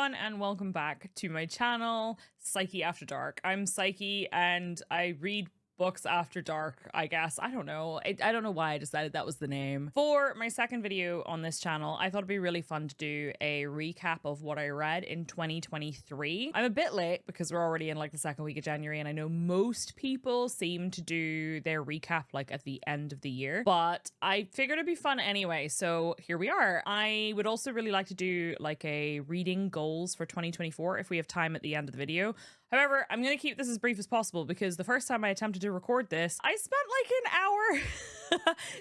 everyone, and welcome back to my channel, Psyche After Dark. I'm Psyche, and I read books after dark, I guess. I don't know. I don't know why I decided that was the name. For my second video on this channel, I thought it'd be really fun to do a recap of what I read in 2023. I'm a bit late because we're already in like the second week of January, and I know most people seem to do their recap like at the end of the year, but I figured it'd be fun anyway, so here we are. I would also really like to do like a reading goals for 2024 if we have time at the end of the video. However, I'm going to keep this as brief as possible because the first time I attempted to record this, I spent like an hour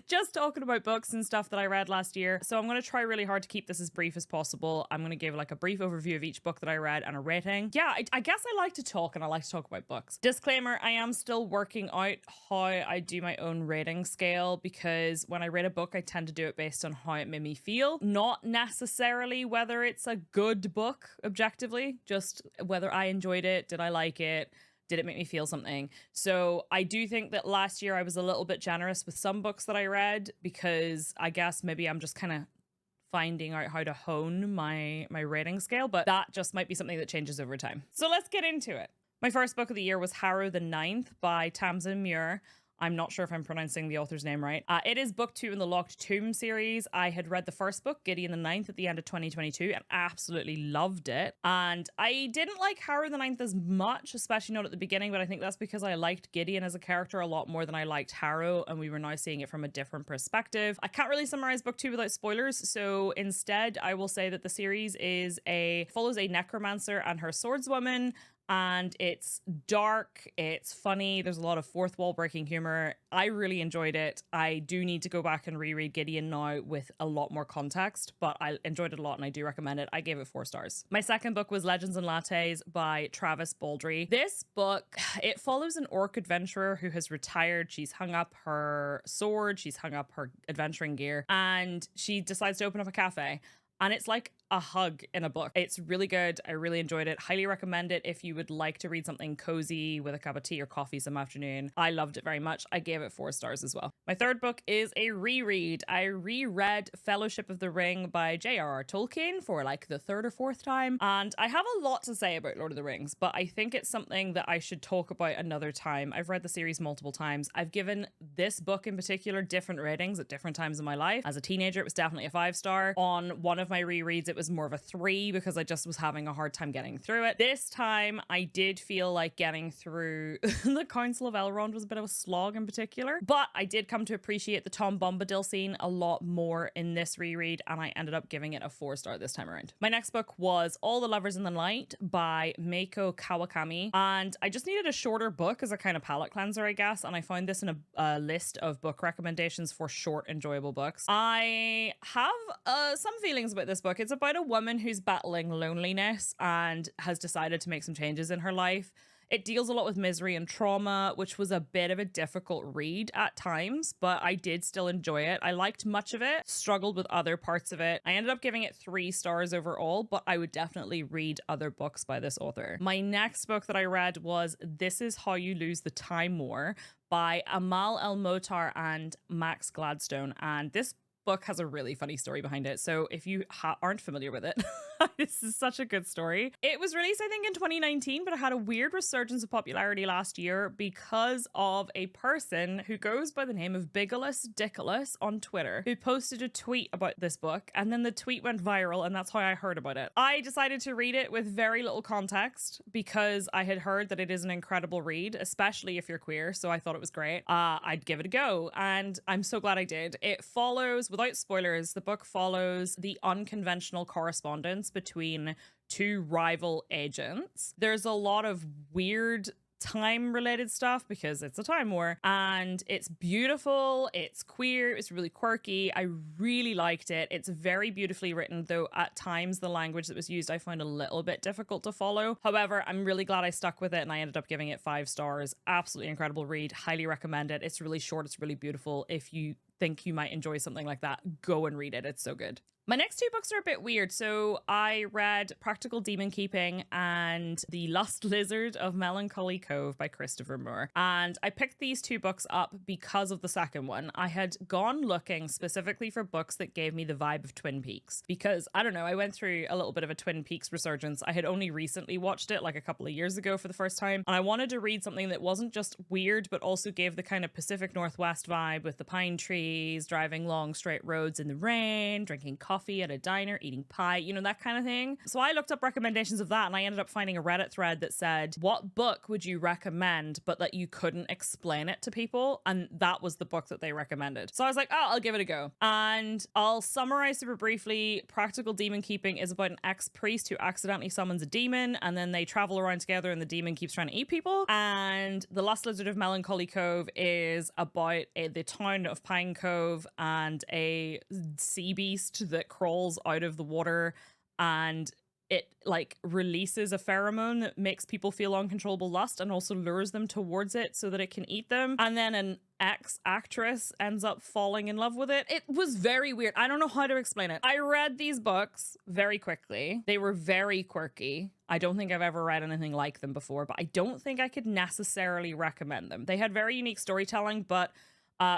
just talking about books and stuff that I read last year. So I'm going to try really hard to keep this as brief as possible. I'm going to give like a brief overview of each book that I read and a rating. Yeah, I guess I like to talk, and I like to talk about books. Disclaimer, I am still working out how I do my own rating scale because when I read a book, I tend to do it based on how it made me feel, not necessarily whether it's a good book objectively, just whether I enjoyed it. Did I like it? Did it make me feel something? So I do think that last year I was a little bit generous with some books that I read because I guess maybe I'm just kind of finding out how to hone my rating scale, but that just might be something that changes over time. So let's get into it. My first book of the year was Harrow the Ninth by Tamsyn Muir. I'm not sure if I'm pronouncing the author's name right. It is book 2 in the Locked Tomb series. I had read the first book, Gideon the Ninth, at the end of 2022 and absolutely loved it. And I didn't like Harrow the Ninth as much, especially not at the beginning, but I think that's because I liked Gideon as a character a lot more than I liked Harrow, and we were now seeing it from a different perspective. I can't really summarize book 2 without spoilers, so instead I will say that the series follows a necromancer and her swordswoman, and it's dark, it's funny, there's a lot of fourth wall breaking humor. I really enjoyed it. I do need to go back and reread Gideon now with a lot more context, but I enjoyed it a lot and I do recommend it. I gave it 4 stars. My second book was Legends and Lattes by Travis Baldree. This book, it follows an orc adventurer who has retired. She's hung up her sword, she's hung up her adventuring gear, and she decides to open up a cafe. And it's like a hug in a book. It's really good. I really enjoyed it. Highly recommend it if you would like to read something cozy with a cup of tea or coffee some afternoon. I loved it very much. I gave it 4 stars as well. My third book is a reread. I reread Fellowship of the Ring by J.R.R. Tolkien for like the 3rd or 4th time. And I have a lot to say about Lord of the Rings, but I think it's something that I should talk about another time. I've read the series multiple times. I've given this book in particular different ratings at different times in my life. As a teenager, it was definitely a 5-star. On one of my rereads, it was more of a 3 because I just was having a hard time getting through it. This time I did feel like getting through the Council of Elrond was a bit of a slog in particular, but I did come to appreciate the Tom Bombadil scene a lot more in this reread, and I ended up giving it a 4-star this time around. My next book was All the Lovers in the Night by Mieko Kawakami, and I just needed a shorter book as a kind of palate cleanser, I guess, and I found this in a list of book recommendations for short, enjoyable books. I have some feelings about this book. It's about a woman who's battling loneliness and has decided to make some changes in her life. It deals a lot with misery and trauma, which was a bit of a difficult read at times, but I did still enjoy it. I liked much of it, struggled with other parts of it. I ended up giving it 3 stars overall, but I would definitely read other books by this author. My next book that I read was This Is How You Lose the Time War by Amal, El-Mohtar and Max Gladstone. And this book has a really funny story behind it, so if you aren't familiar with it, this is such a good story. It was released I think in 2019, but it had a weird resurgence of popularity last year because of a person who goes by the name of Bigolus Dickolus on Twitter, who posted a tweet about this book, and then the tweet went viral, and that's how I heard about it. I decided to read it with very little context because I had heard that it is an incredible read, especially if you're queer, so I thought it was great. I'd give it a go, and I'm so glad I did. It follows, without spoilers, the book follows the unconventional correspondence between 2 rival agents. There's a lot of weird time related stuff because it's a time war, and it's beautiful, it's queer, it's really quirky. I really liked it. It's very beautifully written, though at times the language that was used I found a little bit difficult to follow. However, I'm really glad I stuck with it, and I ended up giving it 5 stars. Absolutely incredible read. Highly recommend it. It's really short, it's really beautiful. If you think you might enjoy something like that, go and read it. It's so good. My next two books are a bit weird. So I read Practical Demonkeeping and The Lost Lizard of Melancholy Cove by Christopher Muir. And I picked these two books up because of the second one. I had gone looking specifically for books that gave me the vibe of Twin Peaks because, I don't know, I went through a little bit of a Twin Peaks resurgence. I had only recently watched it like a couple of years ago for the first time, and I wanted to read something that wasn't just weird but also gave the kind of Pacific Northwest vibe with the pine trees, driving long straight roads in the rain, drinking coffee at a diner, eating pie, you know, that kind of thing. So I looked up recommendations of that, and I ended up finding a Reddit thread that said, what book would you recommend but that you couldn't explain it to people? And that was the book that they recommended. So I was like, oh, I'll give it a go. And I'll summarize super briefly. Practical Demonkeeping is about an ex-priest who accidentally summons a demon, and then they travel around together and the demon keeps trying to eat people. And The Lost Lizard of Melancholy Cove is about the town of Pine Cove and a sea beast that crawls out of the water, and it like releases a pheromone that makes people feel uncontrollable lust and also lures them towards it so that it can eat them. And then an ex-actress ends up falling in love with it. It was very weird. I don't know how to explain it. I read these books very quickly. They were very quirky. I don't think I've ever read anything like them before, but I don't think I could necessarily recommend them. They had very unique storytelling, but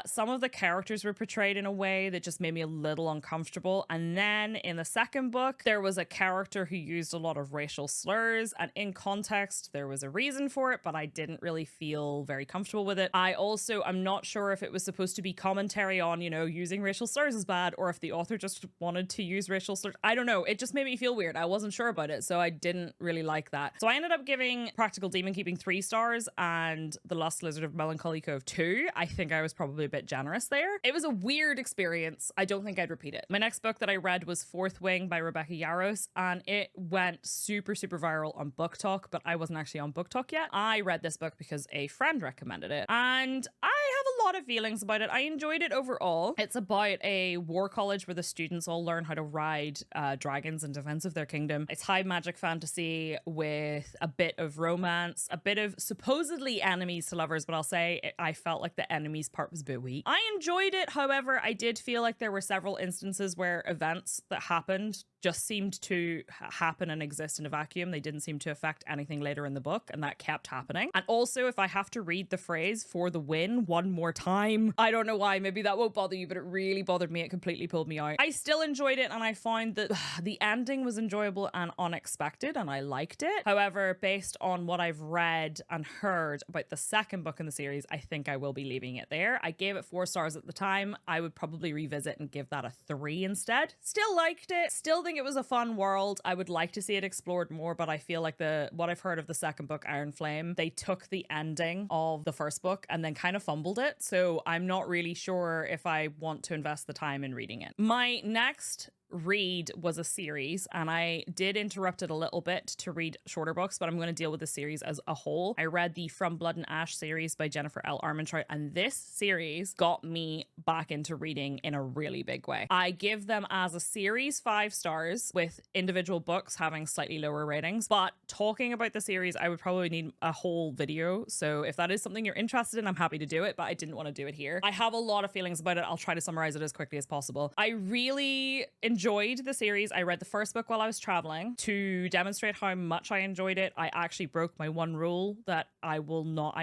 some of the characters were portrayed in a way that just made me a little uncomfortable. And then in the second book, there was a character who used a lot of racial slurs, and in context, there was a reason for it, but I didn't really feel very comfortable with it. I'm not sure if it was supposed to be commentary on, you know, using racial slurs is bad, or if the author just wanted to use racial slurs. I don't know. It just made me feel weird. I wasn't sure about it, so I didn't really like that. So I ended up giving Practical Demonkeeping 3 stars and The Lost Lizard of Melancholy Cove 2. I think I was probably a bit generous there. It was a weird experience. I don't think I'd repeat it. My next book that I read was Fourth Wing by Rebecca Yarros, and it went super viral on Book Talk, but I wasn't actually on Book Talk yet. I read this book because a friend recommended it, and I have a lot of feelings about it. I enjoyed it overall. It's about a war college where the students all learn how to ride dragons in defense of their kingdom. It's high magic fantasy with a bit of romance, a bit of supposedly enemies to lovers, but I'll say I felt like the enemies part was a bit weak. I enjoyed it. However, I did feel like there were several instances where events that happened just seemed to happen and exist in a vacuum. They didn't seem to affect anything later in the book, and that kept happening. And also, if I have to read the phrase "for the win" one more time, I don't know why, maybe that won't bother you, but it really bothered me. It completely pulled me out. I still enjoyed it, and I found that the ending was enjoyable and unexpected, and I liked it. However, based on what I've read and heard about the second book in the series, I think I will be leaving it there. I gave it 4 stars at the time. I would probably revisit and give that a 3 instead. Still liked it. Still think it was a fun world. I would like to see it explored more, but I feel like what I've heard of the second book, Iron Flame, they took the ending of the first book and then kind of fumbled it. So I'm not really sure if I want to invest the time in reading it. My next read was a series, and I did interrupt it a little bit to read shorter books, but I'm going to deal with the series as a whole. I read the From Blood and Ash series by Jennifer L. Armentrout, and this series got me back into reading in a really big way. I give them as a series 5 stars, with individual books having slightly lower ratings, but talking about the series, I would probably need a whole video. So if that is something you're interested in, I'm happy to do it, but I didn't want to do it here. I have a lot of feelings about it. I'll try to summarize it as quickly as possible. I really enjoyed the series. I read the first book while I was traveling. To demonstrate how much I enjoyed it, I actually broke my one rule that I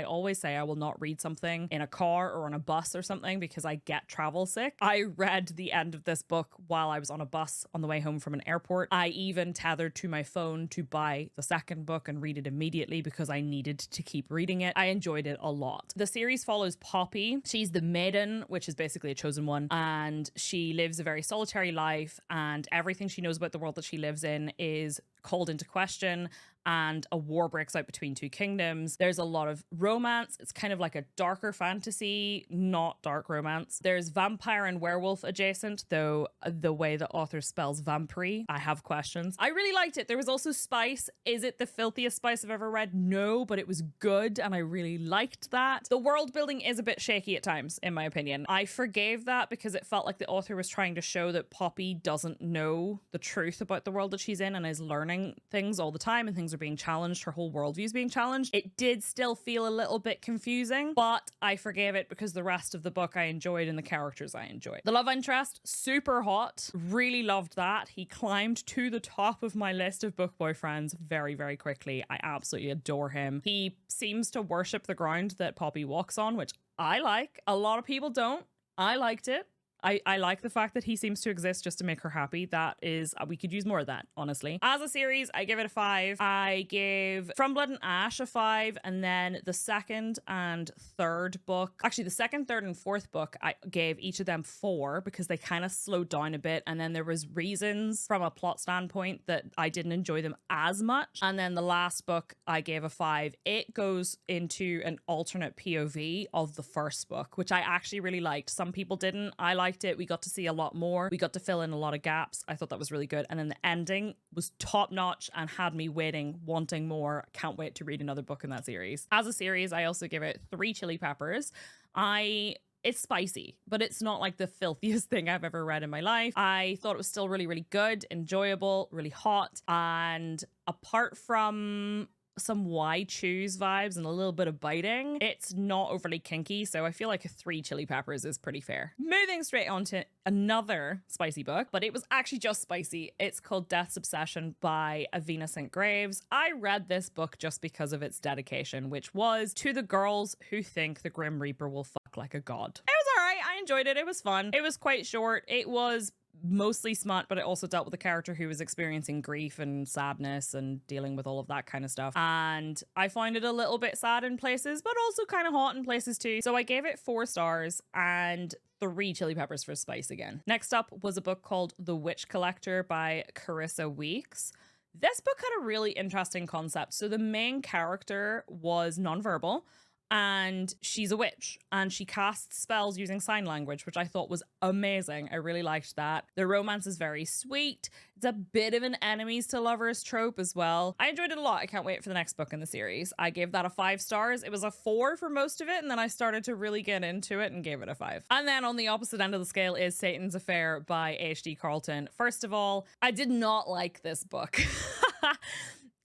always say I will not read something in a car or on a bus or something because I get travel sick. I read the end of this book while I was on a bus on the way home from an airport. I even tethered to my phone to buy the second book and read it immediately because I needed to keep reading it. I enjoyed it a lot. The series follows Poppy. She's the maiden, which is basically a chosen one, and she lives a very solitary life, and everything she knows about the world that she lives in is called into question, and a war breaks out between 2 kingdoms. There's a lot of romance. It's kind of like a darker fantasy, not dark romance. There's vampire and werewolf adjacent, though the way the author spells vampire, I have questions. I really liked it. There was also spice. Is it the filthiest spice I've ever read? No, but it was good, and I really liked that. The world building is a bit shaky at times, in my opinion. I forgave that because it felt like the author was trying to show that Poppy doesn't know the truth about the world that she's in and is learning trying things all the time and things are being challenged. Her whole worldview is being challenged. It did still feel a little bit confusing, but I forgave it because the rest of the book I enjoyed and the characters I enjoyed. The love interest, super hot. Really loved that. He climbed to the top of my list of book boyfriends very, very quickly. I absolutely adore him. He seems to worship the ground that Poppy walks on, which I like. A lot of people don't. I liked it. I like the fact that he seems to exist just to make her happy. That is, we could use more of that, honestly. As a series, I give it a 5. I gave From Blood and Ash a 5, and then the second and third book, actually the second, third, and fourth book, I gave each of them 4 because they kind of slowed down a bit, and then there was reasons from a plot standpoint that I didn't enjoy them as much. And then the last book, I gave a 5. It goes into an alternate POV of the first book, which I actually really liked. Some people didn't. I liked it. We got to see a lot more. We got to fill in a lot of gaps. I thought that was really good. And then the ending was top notch and had me waiting, wanting more. Can't wait to read another book in that series. As a series, I also give it 3 chili peppers. It's spicy, but it's not like the filthiest thing I've ever read in my life. I thought it was still really, really good, enjoyable, really hot. And apart from some why choose vibes and a little bit of biting, it's not overly kinky, so I feel like a 3 chili peppers is pretty fair. Moving straight on to another spicy book, but it was actually just spicy. It's called Death's Obsession by Avina St. Graves. I read this book just because of its dedication, which was to the girls who think the Grim Reaper will fuck like a god. It was alright. I enjoyed it. It was fun. It was quite short. It was mostly smut, but it also dealt with a character who was experiencing grief and sadness and dealing with all of that kind of stuff. And I find it a little bit sad in places, but also kind of hot in places too. So I gave it 4 stars and 3 chili peppers for spice again. Next up was a book called The Witch Collector by Charissa Weeks. This book had a really interesting concept. So the main character was nonverbal, and she's a witch and she casts spells using sign language, which I thought was amazing. I really liked that. The romance is very sweet. It's a bit of an enemies to lovers trope as well. I enjoyed it a lot. I can't wait for the next book in the series. I gave that a 5 stars. It was a 4 for most of it, and then I started to really get into it and gave it a 5. And then on the opposite end of the scale is Satan's Affair by H.D. Carlton. First of all, I did not like this book.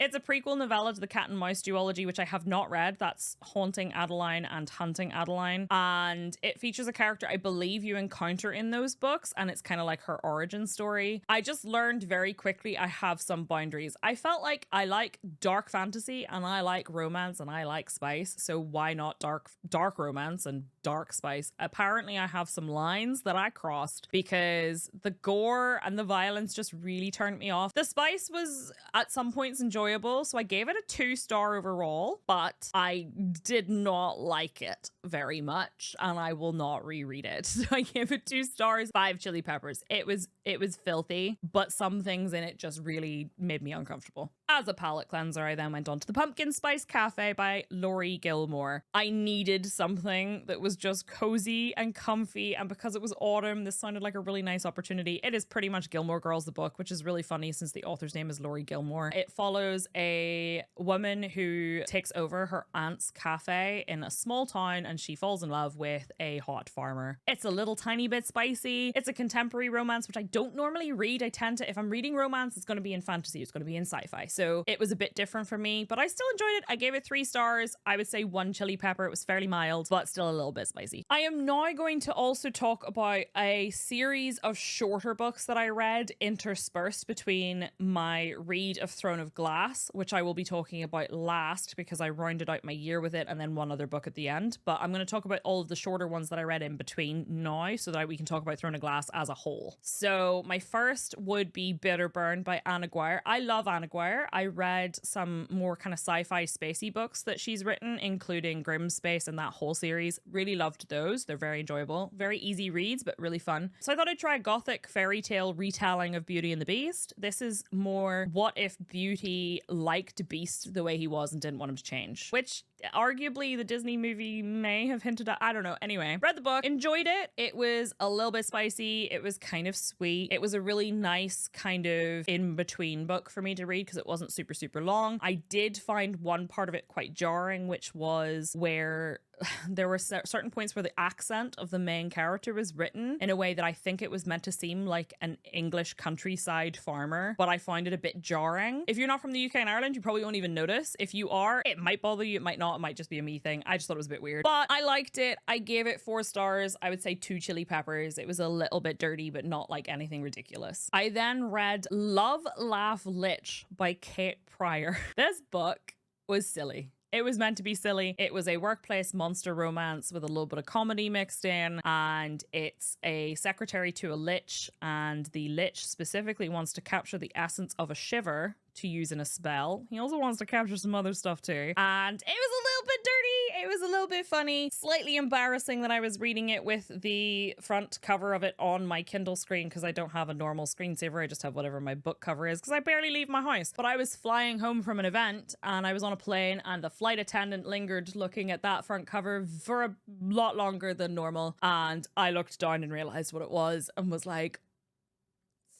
It's a prequel novella to the Cat and Mouse duology, which I have not read. That's Haunting Adeline and Hunting Adeline. And it features a character I believe you encounter in those books, and it's kind of like her origin story. I just learned very quickly I have some boundaries. I felt like I like dark fantasy and I like romance and I like spice. So why not dark romance and dark spice? Apparently I have some lines that I crossed because the gore and the violence just really turned me off. The spice was at some points enjoyable, so I gave it a 2-star overall, but I did not like it very much and I will not reread it. So I gave it 2 stars, 5 chili peppers. It was filthy, but some things in it just really made me uncomfortable. As a palate cleanser, I then went on to The Pumpkin Spice Cafe by Laurie Gilmore. I needed something that was just cozy and comfy, and because it was autumn, this sounded like a really nice opportunity. It is pretty much Gilmore Girls, the book, which is really funny since the author's name is Laurie Gilmore. It follows a woman who takes over her aunt's cafe in a small town, and she falls in love with a hot farmer. It's a little tiny bit spicy. It's a contemporary romance, which I don't normally read. I tend to, if I'm reading romance, it's going to be in fantasy, it's going to be in sci-fi. So it was a bit different for me, but I still enjoyed it. I gave it 3 stars. I would say 1 chili pepper. It was fairly mild, but still a little bit spicy. I am now going to also talk about a series of shorter books that I read interspersed between my read of Throne of Glass, which I will be talking about last because I rounded out my year with it, and then one other book at the end. But I'm going to talk about all of the shorter ones that I read in between now so that we can talk about Throne of Glass as a whole. So my first would be Bitterburn by Ann Aguirre. I love Ann Aguirre. I read some more kind of sci-fi spacey books that she's written, including Grim Space and that whole series. Really loved those. They're very enjoyable. Very easy reads, but really fun. So I thought I'd try a gothic fairy tale retelling of Beauty and the Beast. This is more what if Beauty liked Beast the way he was and didn't want him to change, which arguably the Disney movie may have hinted at. I don't know. Anyway, read the book, enjoyed it. It was a little bit spicy. It was kind of sweet. It was a really nice kind of in-between book for me to read because it wasn't super long. I did find one part of it quite jarring, which was where there were certain points where the accent of the main character was written in a way that I think it was meant to seem like an English countryside farmer, but I find it a bit jarring. If you're not from the UK and Ireland, you probably won't even notice. If you are, it might bother you, it might not, it might just be a me thing. I just thought it was a bit weird, but I liked it. I gave it 4 stars. I would say 2 chili peppers. It was a little bit dirty, but not like anything ridiculous. I then read Love, Laugh, Lich by Kate Pryor. This book was silly. It was meant to be silly. It was a workplace monster romance with a little bit of comedy mixed in, and it's a secretary to a lich, and the lich specifically wants to capture the essence of a shiver to use in a spell. He also wants to capture some other stuff too. And it was a little bit dirty. It was a little bit funny. Slightly embarrassing that I was reading it with the front cover of it on my Kindle screen because I don't have a normal screensaver. I just have whatever my book cover is because I barely leave my house. But I was flying home from an event and I was on a plane and the flight attendant lingered looking at that front cover for a lot longer than normal. And I looked down and realized what it was and was like,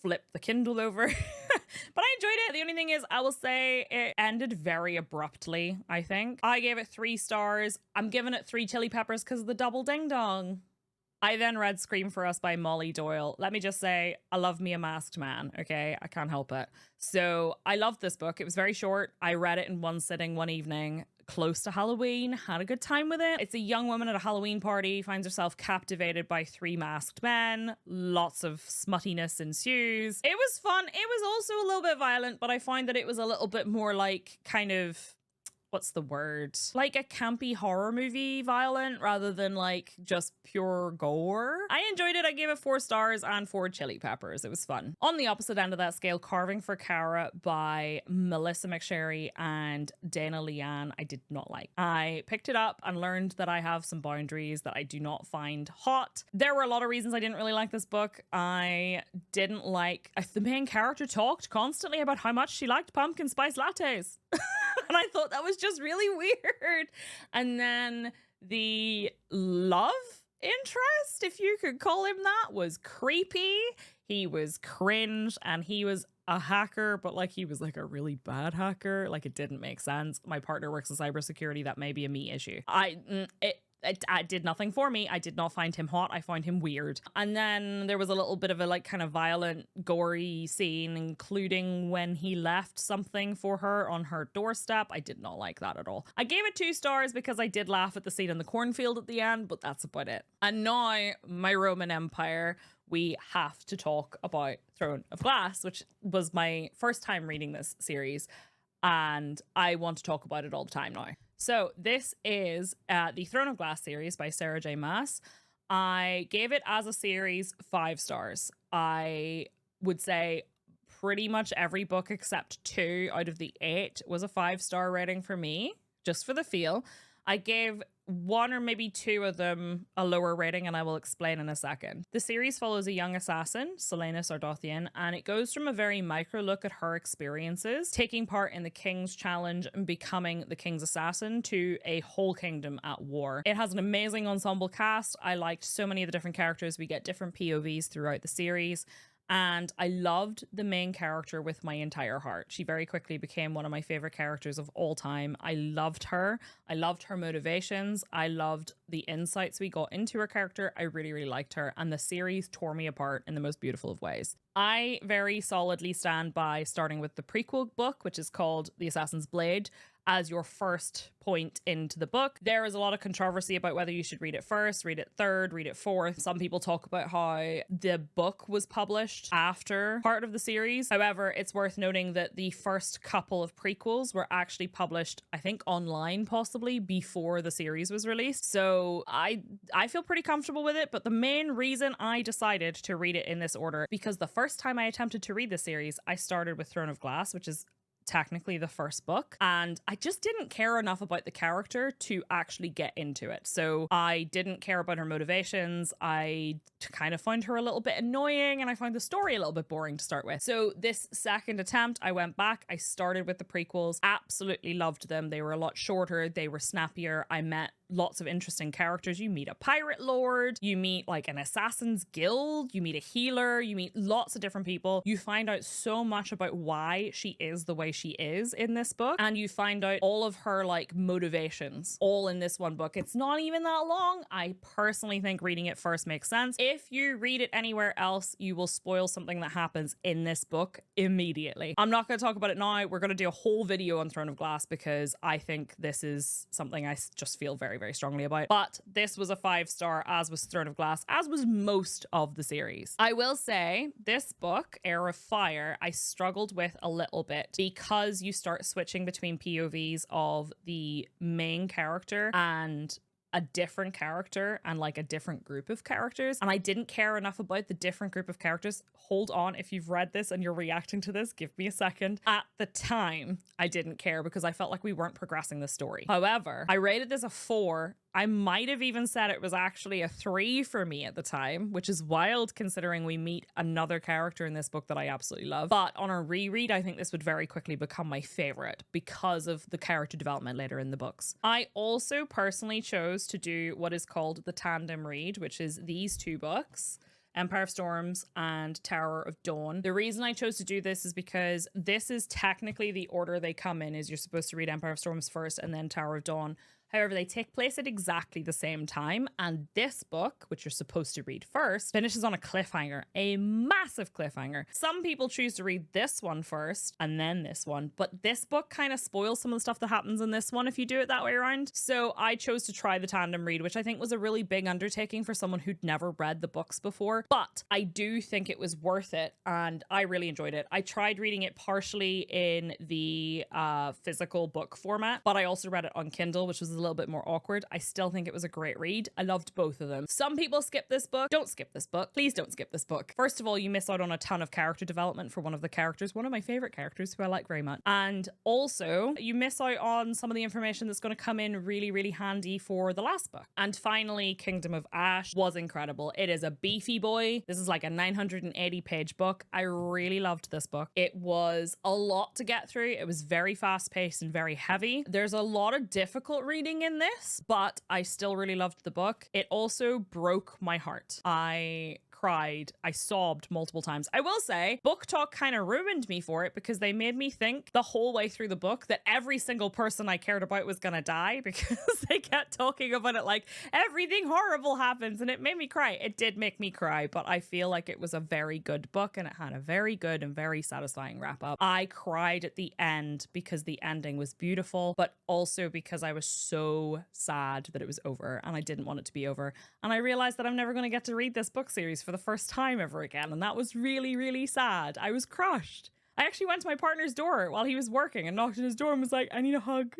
flip the Kindle over. But I enjoyed it. The only thing is, I will say it ended very abruptly, I think. I gave it 3 stars. I'm giving it 3 chili peppers because of the double ding dong. I then read Scream for Us by Molly Doyle. Let me just say, I love me a masked man, okay? I can't help it. So I loved this book. It was very short. I read it in one sitting, one evening, close to Halloween, had a good time with it. It's a young woman at a Halloween party, finds herself captivated by 3 masked men. Lots of smuttiness ensues. It was fun. It was also a little bit violent, but I find that it was a little bit more like kind of, what's the word? Like a campy horror movie violent rather than like just pure gore. I enjoyed it. I gave it 4 stars and 4 chili peppers. It was fun. On the opposite end of that scale, Carving for Cara by Melissa McSherry and Dana LeeAnn, I did not like. I picked it up and learned that I have some boundaries that I do not find hot. There were a lot of reasons I didn't really like this book. I didn't like, the main character talked constantly about how much she liked pumpkin spice lattes. And I thought that was just really weird. And then the love interest, if you could call him that, was creepy. He was cringe and he was a hacker, but like he was like a really bad hacker. Like it didn't make sense. My partner works in cybersecurity. That may be a me issue. It did nothing for me. I did not find him hot. I found him weird. And then there was a little bit of a like kind of violent, gory scene, including when he left something for her on her doorstep. I did not like that at all. I gave it 2 stars because I did laugh at the scene in the cornfield at the end, but that's about it. And now my Roman Empire, we have to talk about Throne of Glass, which was my first time reading this series. And I want to talk about it all the time now. So this is the Throne of Glass series by Sarah J. Maas. I gave it as a series 5 stars. I would say pretty much every book except 2 out of the 8 was a 5-star rating for me, just for the feel. I gave 1 or maybe 2 of them a lower rating, and I will explain in a second. The series follows a young assassin, Selena Sardothian, and it goes from a very micro look at her experiences, taking part in the King's Challenge and becoming the King's Assassin, to a whole kingdom at war. It has an amazing ensemble cast. I liked so many of the different characters. We get different POVs throughout the series. And I loved the main character with my entire heart. She very quickly became one of my favorite characters of all time. I loved her. I loved her motivations. I loved the insights we got into her character. I really, really liked her. And the series tore me apart in the most beautiful of ways. I very solidly stand by starting with the prequel book, which is called The Assassin's Blade, as your first point into the book. There is a lot of controversy about whether you should read it first, read it third, read it fourth. Some people talk about how the book was published after part of the series. However, it's worth noting that the first couple of prequels were actually published, I think online possibly, before the series was released. So I feel pretty comfortable with it, but the main reason I decided to read it in this order, because the first time I attempted to read the series, I started with Throne of Glass, which is technically the first book, and I just didn't care enough about the character to actually get into it. So I didn't care about her motivations. I kind of found her a little bit annoying, and I found the story a little bit boring to start with. So this second attempt, I went back, I started with the prequels, absolutely loved them. They were a lot shorter, they were snappier. I met lots of interesting characters. You meet a pirate lord, you meet like an assassin's guild, you meet a healer, you meet lots of different people. You find out so much about why she is the way she is in this book, and you find out all of her like motivations all in this one book. It's not even that long. I personally think reading it first makes sense. If you read it anywhere else, you will spoil something that happens in this book immediately. I'm not going to talk about it now. We're going to do a whole video on Throne of Glass because I think this is something I just feel very, very strongly about. But this was a 5-star, as was Throne of Glass, as was most of the series. I will say this book, Heir of Fire, I struggled with a little bit because you start switching between POVs of the main character and a different character and like a different group of characters, and I didn't care enough about the different group of characters. Hold on, if you've read this and you're reacting to this, give me a second. At the time, I didn't care because I felt like we weren't progressing the story. However, I rated this a 4. I might have even said it was actually a 3 for me at the time, which is wild considering we meet another character in this book that I absolutely love. But on a reread, I think this would very quickly become my favorite because of the character development later in the books. I also personally chose to do what is called the tandem read, which is these 2 books, Empire of Storms and Tower of Dawn. The reason I chose to do this is because this is technically the order they come in, is you're supposed to read Empire of Storms first and then Tower of Dawn. However, they take place at exactly the same time, and this book, which you're supposed to read first, finishes on a cliffhanger, a massive cliffhanger. Some people choose to read this one first and then this one, but this book kind of spoils some of the stuff that happens in this one if you do it that way around. So I chose to try the tandem read, which I think was a really big undertaking for someone who'd never read the books before, but I do think it was worth it, and I really enjoyed it. I tried reading it partially in the physical book format, but I also read it on Kindle, which was a little bit more awkward. I still think it was a great read. I loved both of them. Some people skip this book. Don't skip this book. Please don't skip this book. First of all, you miss out on a ton of character development for one of the characters, one of my favorite characters who I like very much. And also, you miss out on some of the information that's going to come in really, really handy for the last book. And finally, Kingdom of Ash was incredible. It is a beefy boy. This is like a 980-page book. I really loved this book. It was a lot to get through. It was very fast-paced and very heavy. There's a lot of difficult reading in this, but I still really loved the book. It also broke my heart. I cried. I sobbed multiple times. I will say, Book Talk kind of ruined me for it because they made me think the whole way through the book that every single person I cared about was gonna die because they kept talking about it like everything horrible happens, and it made me cry. It did make me cry, but I feel like it was a very good book and it had a very good and very satisfying wrap up. I cried at the end because the ending was beautiful, but also because I was so sad that it was over and I didn't want it to be over. And I realized that I'm never going to get to read this book series for the first time ever again, and that was really, really sad. I was crushed. I actually went to my partner's door while he was working and knocked on his door and was like, I need a hug.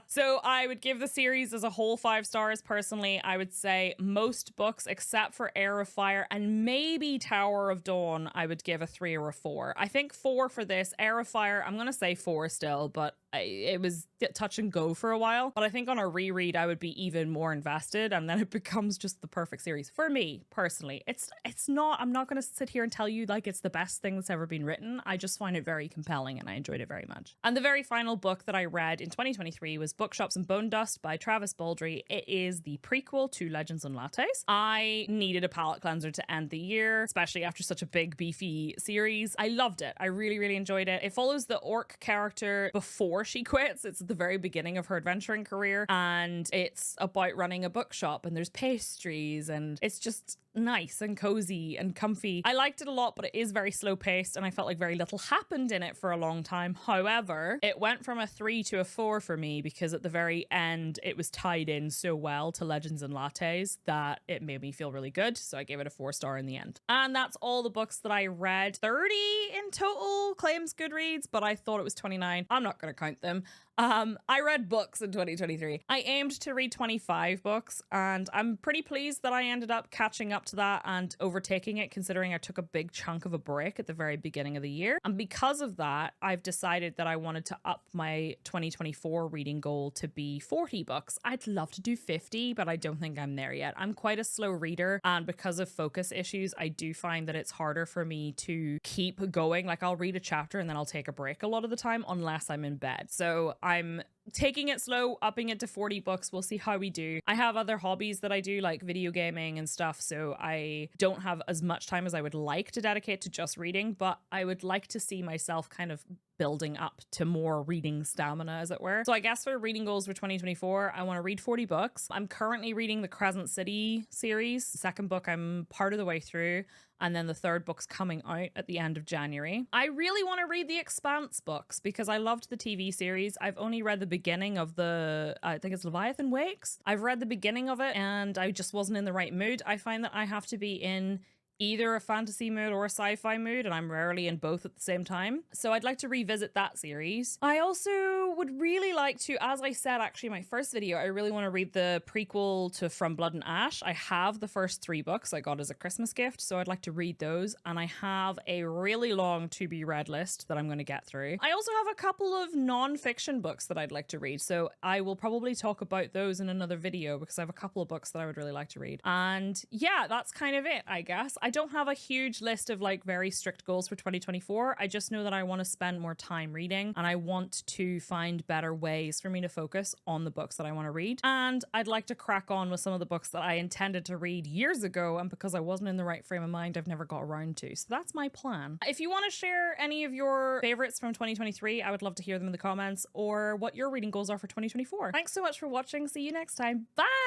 So I would give the series as a whole 5 stars. Personally, I would say most books except for Heir of Fire and maybe Tower of Dawn, I would give a 3 or a 4. I think 4 for this. Heir of Fire, I'm going to say 4 still, but it was touch and go for a while. But I think on a reread, I would be even more invested, and then it becomes just the perfect series for me personally. It's not, I'm not going to sit here and tell you like it's the best thing that's ever been written. I just find it very compelling and I enjoyed it very much. And the very final book that I read in 2023 was Bookshops and Bonedust by Travis Baldree. It is the prequel to Legends and Lattes. I needed a palate cleanser to end the year, especially after such a big beefy series. I loved it. I really, really enjoyed it. It follows the orc character before she quits. It's at the very beginning of her adventuring career, and it's about running a bookshop, and there's pastries, and it's just nice and cozy and comfy. I liked it a lot, but it is very slow paced and I felt like very little happened in it for a long time. However, it went from a 3 to a 4 for me because at the very end it was tied in so well to Legends and Lattes that it made me feel really good, so I gave it a 4-star in the end. And that's all the books that I read. 30 in total claims Goodreads, but I thought it was 29. I'm not going to count them. I read books in 2023. I aimed to read 25 books, and I'm pretty pleased that I ended up catching up to that and overtaking it, considering I took a big chunk of a break at the very beginning of the year. And because of that, I've decided that I wanted to up my 2024 reading goal to be 40 books. I'd love to do 50, but I don't think I'm there yet. I'm quite a slow reader, and because of focus issues, I do find that it's harder for me to keep going. Like, I'll read a chapter and then I'll take a break a lot of the time unless I'm in bed. So I'm taking it slow, upping it to 40 books. We'll see how we do. I have other hobbies that I do, like video gaming and stuff, so I don't have as much time as I would like to dedicate to just reading, but I would like to see myself kind of building up to more reading stamina, as it were. So I guess for reading goals for 2024, I want to read 40 books. I'm currently reading the Crescent City series. The second book I'm part of the way through, and then the third book's coming out at the end of January. I really want to read the Expanse books because I loved the TV series. I've only read the beginning of the, I think it's Leviathan Wakes. I've read the beginning of it and I just wasn't in the right mood. I find that I have to be in either a fantasy mood or a sci-fi mood, and I'm rarely in both at the same time. So I'd like to revisit that series. I also would really like to, as I said actually in my first video, I really want to read the prequel to From Blood and Ash. I have the first 3 books I got as a Christmas gift, so I'd like to read those, and I have a really long to-be-read list that I'm going to get through. I also have a couple of non-fiction books that I'd like to read, so I will probably talk about those in another video because I have a couple of books that I would really like to read. And yeah, that's kind of it, I guess. I don't have a huge list of like very strict goals for 2024. I just know that I want to spend more time reading and I want to find better ways for me to focus on the books that I want to read. And I'd like to crack on with some of the books that I intended to read years ago, and because I wasn't in the right frame of mind, I've never got around to. So that's my plan. If you want to share any of your favorites from 2023, I would love to hear them in the comments, or what your reading goals are for 2024. Thanks so much for watching. See you next time. Bye!